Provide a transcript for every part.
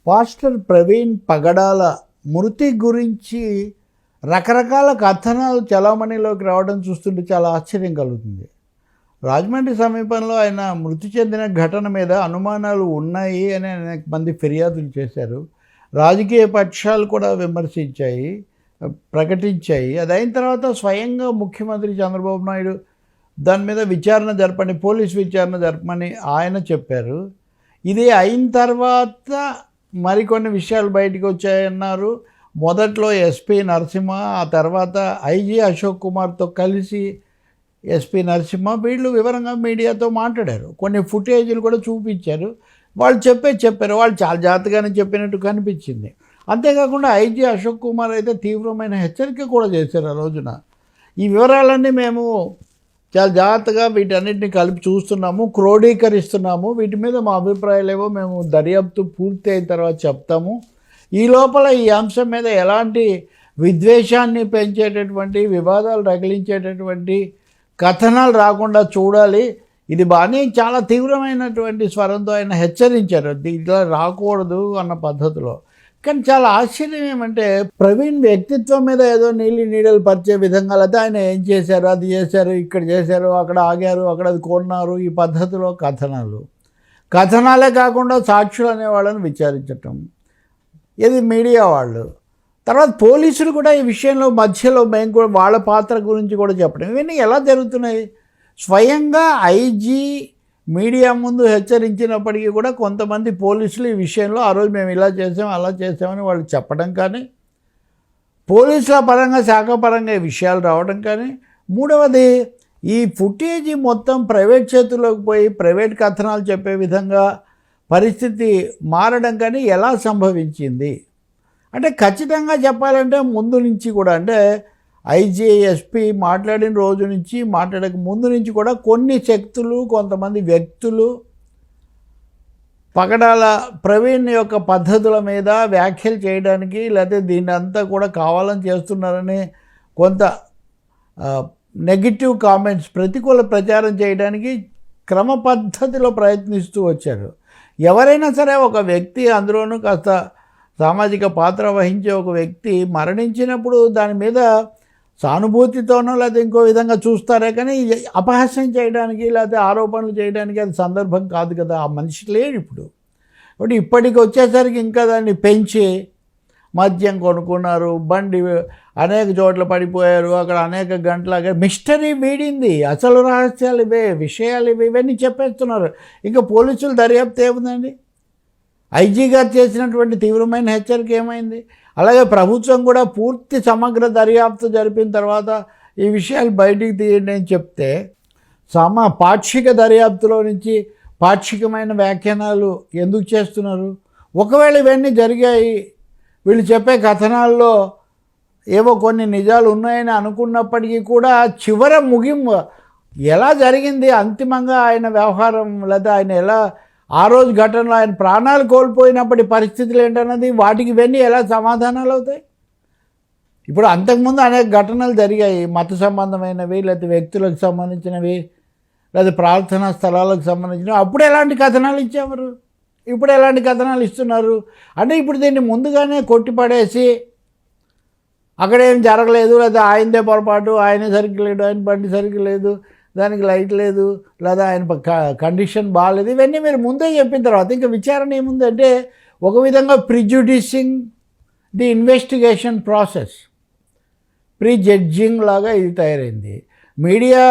Pastor Praveen పగడాల మృతి గురించి రకరకాల కథనాలు చలామణిలోకి రావడం చూస్తుంటే చాలా ఆశ్చర్యం కలుగుతుంది. రాజమండ్రి సమీపంలో ఆయన మృతి చెందిన ఘటన మీద అనుమానాలు ఉన్నాయి అని అనేక మంది ఫిర్యాదులు చేశారు. రాజకీయ పక్షాలు కూడా విమర్శించాయి, ప్రకటించాయి. అది అయిన తర్వాత స్వయంగా ముఖ్యమంత్రి చంద్రబాబు నాయుడు దాని మీద విచారణ జరపని, పోలీస్ విచారణ జరపమని ఆయన చెప్పారు. ఇది అయిన తర్వాత మరికొన్ని విషయాలు బయటకు వచ్చాయన్నారు. మొదట్లో ఎస్పీ నరసింహ, ఆ తర్వాత ఐజీ అశోక్ కుమార్తో కలిసి ఎస్పీ నరసింహ వీళ్ళు వివరంగా మీడియాతో మాట్లాడారు. కొన్ని ఫుటేజీలు కూడా చూపించారు. వాళ్ళు చెప్పారు. వాళ్ళు చాలా జాగ్రత్తగానే చెప్పినట్టు కనిపించింది. అంతేకాకుండా ఐజీ అశోక్ కుమార్ అయితే తీవ్రమైన హెచ్చరిక కూడా చేశారు ఆ రోజున. ఈ వివరాలన్నీ మేము చాలా జాగ్రత్తగా వీటన్నిటిని కలిపి చూస్తున్నాము, క్రోడీకరిస్తున్నాము. వీటి మీద మా అభిప్రాయాలేవో మేము దర్యాప్తు పూర్తి అయిన తర్వాత చెప్తాము. ఈ లోపల ఈ అంశం మీద ఎలాంటి విద్వేషాన్ని పెంచేటటువంటి, వివాదాలు రగిలించేటటువంటి కథనాలు రాకుండా చూడాలి. ఇది బాగానే చాలా తీవ్రమైనటువంటి స్వరంతో ఆయన హెచ్చరించారు, ఇట్లా రాకూడదు అన్న పద్ధతిలో. కానీ చాలా ఆశ్చర్యం ఏమంటే, ప్రవీణ్ వ్యక్తిత్వం మీద ఏదో నీడలు పరిచే విధంగా, లేకపోతే ఆయన ఏం చేశారు, అది చేశారు, ఇక్కడ చేశారు, అక్కడ ఆగారు, అక్కడ అది కొన్నారు, ఈ పద్ధతిలో కథనాలే కాకుండా సాక్షులు అనేవాళ్ళని విచారించటం, ఇది మీడియా వాళ్ళు. తర్వాత పోలీసులు కూడా ఈ విషయంలో మధ్యలో మేము కూడా వాళ్ళ పాత్ర గురించి కూడా చెప్పడం, ఇవన్నీ ఎలా జరుగుతున్నాయి? స్వయంగా ఐజీ మీడియా ముందు హెచ్చరించినప్పటికీ కూడా కొంతమంది పోలీసులు ఈ విషయంలో ఆ రోజు మేము ఇలా చేసాం, అలా చేసామని వాళ్ళు చెప్పడం కానీ, పోలీసుల పరంగా, శాఖ పరంగా ఈ విషయాలు రావడం కానీ, మూడవది ఈ ఫుటేజీ మొత్తం ప్రైవేట్ చేతుల్లోకి పోయి ప్రైవేట్ కథనాలు చెప్పే విధంగా పరిస్థితి మారడం కానీ ఎలా సంభవించింది అంటే, ఖచ్చితంగా చెప్పాలంటే ముందు నుంచి కూడా, అంటే ఐజీ ఎస్పీ మాట్లాడిన రోజు నుంచి, మాట్లాడక ముందు నుంచి కూడా కొన్ని శక్తులు, కొంతమంది వ్యక్తులు పగడాల ప్రవీణ్ యొక్క పద్ధతుల మీద వ్యాఖ్యలు చేయడానికి, లేకపోతే దీన్ని అంతా కూడా కావాలని చేస్తున్నారని కొంత నెగిటివ్ కామెంట్స్, ప్రతికూల ప్రచారం చేయడానికి క్రమ పద్ధతిలో ప్రయత్నిస్తూ వచ్చారు. ఎవరైనా సరే ఒక వ్యక్తి, అందులోనూ కాస్త సామాజిక పాత్ర వహించే ఒక వ్యక్తి మరణించినప్పుడు దాని మీద సానుభూతితోనో లేదా ఇంకో విధంగా చూస్తారే కానీ అపహాస్యం చేయడానికి లేకపోతే ఆరోపణలు చేయడానికి అది సందర్భం కాదు కదా. ఆ మనిషి లేడు ఇప్పుడు. కాబట్టి ఇప్పటికి వచ్చేసరికి ఇంకా దాన్ని పెంచి మద్యం కొనుక్కున్నారు, బండి అనేక చోట్ల పడిపోయారు, అక్కడ అనేక గంటల మిస్టరీ వీడింది, అసలు రహస్యాలు ఇవే, విషయాలు ఇవే, ఇవన్నీ చెప్పేస్తున్నారు. ఇంకా పోలీసులు దర్యాప్తు ఏముందండి? ఐజీ గారు చేసినటువంటి తీవ్రమైన హెచ్చరిక ఏమైంది? అలాగే ప్రభుత్వం కూడా పూర్తి సమగ్ర దర్యాప్తు జరిపిన తర్వాత ఈ విషయాలు బయటికి తీయండి అని చెప్తే, పాక్షిక దర్యాప్తులో నుంచి పాక్షికమైన వ్యాఖ్యానాలు ఎందుకు చేస్తున్నారు? ఒకవేళ ఇవన్నీ జరిగాయి, వీళ్ళు చెప్పే కథనాల్లో ఏవో కొన్ని నిజాలు ఉన్నాయని అనుకున్నప్పటికీ కూడా చివర ముగింపు ఎలా జరిగింది, అంతిమంగా ఆయన వ్యవహారం, లేదా ఆయన ఎలా ఆ రోజు ఘటనలో ఆయన ప్రాణాలు కోల్పోయినప్పటి పరిస్థితులు ఏంటన్నది, వాటికి ఇవన్నీ ఎలా సమాధానాలు అవుతాయి? ఇప్పుడు అంతకుముందు అనేక ఘటనలు జరిగాయి, మత సంబంధమైనవి, లేకపోతే వ్యక్తులకు సంబంధించినవి, లేదా ప్రార్థనా స్థలాలకు సంబంధించినవి. అప్పుడు ఎలాంటి కథనాలు ఇచ్చేవారు, ఇప్పుడు ఎలాంటి కథనాలు ఇస్తున్నారు? అంటే ఇప్పుడు దీన్ని ముందుగానే కొట్టిపడేసి అక్కడేం జరగలేదు, లేదా ఆయనదే పొరపాటు, ఆయనే సరిగ్గా లేడు, ఆయన బండి సరిగ్గా లేదు, దానికి లైట్ లేదు, లేదా ఆయన కండిషన్ బాగాలేదు, ఇవన్నీ మీరు ముందే చెప్పిన తర్వాత ఇంకా విచారణ ఏముందంటే, ఒక విధంగా ప్రిజుడిసింగ్ ది ఇన్వెస్టిగేషన్ ప్రాసెస్, ప్రీజడ్జింగ్ లాగా ఇది తయారైంది. మీడియా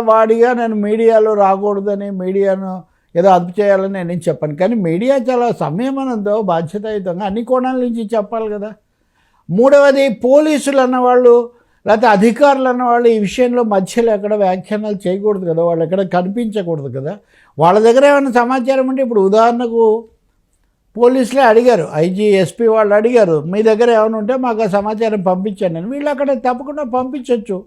వాడిగా నేను మీడియాలో రాకూడదని, మీడియాను ఏదో అదుపు చేయాలని నేను చెప్పాను. కానీ మీడియా చాలా సంయమనంతో, బాధ్యతాయుతంగా అన్ని కోణాల నుంచి చెప్పాలి కదా. మూడవది, పోలీసులు అన్నవాళ్ళు లేకపోతే అధికారులు అన్నవాళ్ళు ఈ విషయంలో మధ్యలో ఎక్కడ వ్యాఖ్యానాలు చేయకూడదు కదా, వాళ్ళు ఎక్కడ కనిపించకూడదు కదా. వాళ్ళ దగ్గర ఏమైనా సమాచారం ఉంటే, ఇప్పుడు ఉదాహరణకు పోలీసులే అడిగారు, ఐజీ ఎస్పీ వాళ్ళు అడిగారు, మీ దగ్గర ఏమైనా ఉంటే మాకు ఆ సమాచారం పంపించండి అని. వీళ్ళు అక్కడ తప్పకుండా పంపించవచ్చు,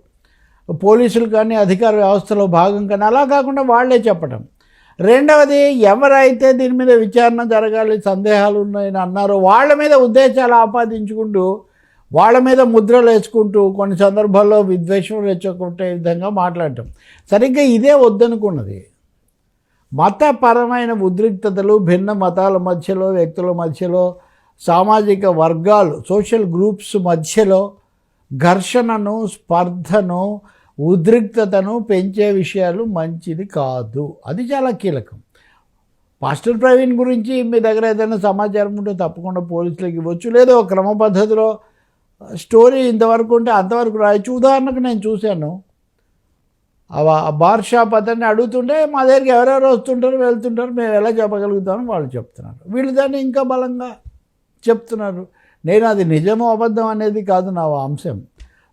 పోలీసులు కానీ అధికార వ్యవస్థలో భాగం కానీ. అలా కాకుండా వాళ్ళే చెప్పడం. రెండవది, ఎవరైతే దీని మీద విచారణ జరగాలి, సందేహాలు ఉన్నాయని అన్నారో వాళ్ళ మీద ఉద్దేశాలు ఆపాదించుకుంటూ, వాళ్ళ మీద ముద్రలు వేసుకుంటూ, కొన్ని సందర్భాల్లో విద్వేషం రెచ్చగొట్టే విధంగా మాట్లాడటం. సరిగ్గా ఇదే వద్దనుకున్నది. మతపరమైన ఉద్రిక్తతలు, భిన్న మతాల మధ్యలో, వ్యక్తుల మధ్యలో సామాజిక వర్గాలు సోషల్ గ్రూప్స్ మధ్యలో ఘర్షణను, స్పర్ధను, ఉద్రిక్తతను పెంచే విషయాలు మంచిది కాదు. అది చాలా కీలకం. పాస్టర్ ప్రవీణ్ గురించి మీ దగ్గర ఏదైనా సమాచారం ఉంటే తప్పకుండా పోలీసులకు ఇవ్వచ్చు, లేదా ఒక క్రమ పద్ధతిలో స్టోరీ ఇంతవరకు ఉంటే అంతవరకు రాయొచ్చు. ఉదాహరణకు నేను చూశాను, ఆ బార్ షాప్ అతన్ని అడుగుతుంటే మా దగ్గరికి ఎవరెవరు వస్తుంటారు వెళ్తుంటారు, మేము ఎలా చెప్పగలుగుతామని వాళ్ళు చెప్తున్నారు. వీళ్ళు దాన్ని ఇంకా బలంగా చెప్తున్నారు. నేను అది నిజమో అబద్ధం అనేది కాదు నా అంశం.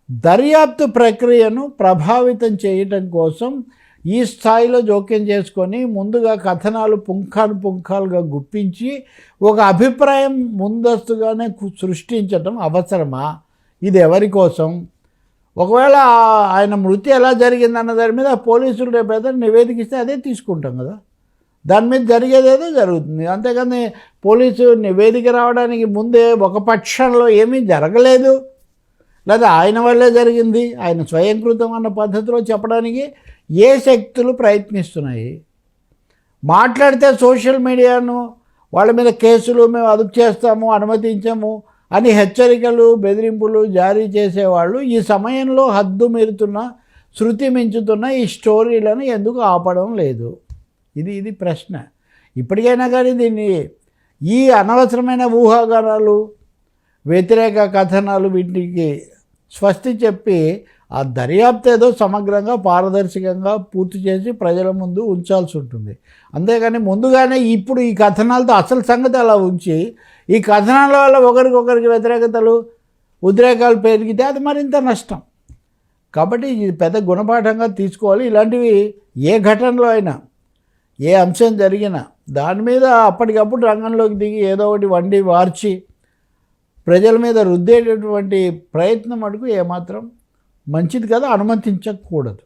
దర్యాప్తు ప్రక్రియను ప్రభావితం చేయటం కోసం ఈ స్థాయిలో జోక్యం చేసుకొని ముందుగా కథనాలు పుంఖాలుగా గుప్పించి ఒక అభిప్రాయం ముందస్తుగానే సృష్టించటం అవసరమా? ఇది ఎవరి కోసం? ఒకవేళ ఆయన మృతి ఎలా జరిగిందన్న దాని మీద పోలీసులు రేపు ఏదైనా నివేదిక ఇస్తే అదే తీసుకుంటాం కదా. దాని మీద జరిగేదేదో జరుగుతుంది. అంతేకాని పోలీసు నివేదిక రావడానికి ముందే ఒక పక్షంలో ఏమీ జరగలేదు, లేదా ఆయన వల్లే జరిగింది, ఆయన స్వయంకృతం అన్న పద్ధతిలో చెప్పడానికి ఏ శక్తులు ప్రయత్నిస్తున్నాయి? మాట్లాడితే సోషల్ మీడియాను వాళ్ళ మీద కేసులు మేము అదుపు చేస్తాము, అనుమతించము అని హెచ్చరికలు, బెదిరింపులు జారీ చేసేవాళ్ళు ఈ సమయంలో హద్దు మీరుతున్న, శృతి మించుతున్న ఈ స్టోరీలను ఎందుకు ఆపడం లేదు? ఇది ప్రశ్న. ఇప్పటికైనా కానీ దీన్ని ఈ అనవసరమైన ఊహాగానాలు, వ్యతిరేక కథనాలు వీటికి స్వస్తి చెప్పి ఆ దర్యాప్తు ఏదో సమగ్రంగా పారదర్శకంగా పూర్తి చేసి ప్రజల ముందు ఉంచాల్సి ఉంటుంది. అంతేగాని ముందుగానే ఇప్పుడు ఈ కథనాలతో అసలు సంగతి అలా ఉంచి ఈ కథనాల వల్ల ఒకరికొకరికి వ్యతిరేకతలు, ఉద్రేకాలు పెరిగితే అది మరింత నష్టం. కాబట్టి ఇది పెద్ద గుణపాఠంగా తీసుకోవాలి. ఇలాంటివి ఏ ఘటనలో అయినా, ఏ అంశం జరిగినా దాని మీద అప్పటికప్పుడు రంగంలోకి దిగి ఏదో ఒకటి వండి వార్చి ప్రజల మీద రుద్దేటటువంటి ప్రయత్నం మటుకు ఏమాత్రం మంచిది కదా, అనుమతించకూడదు.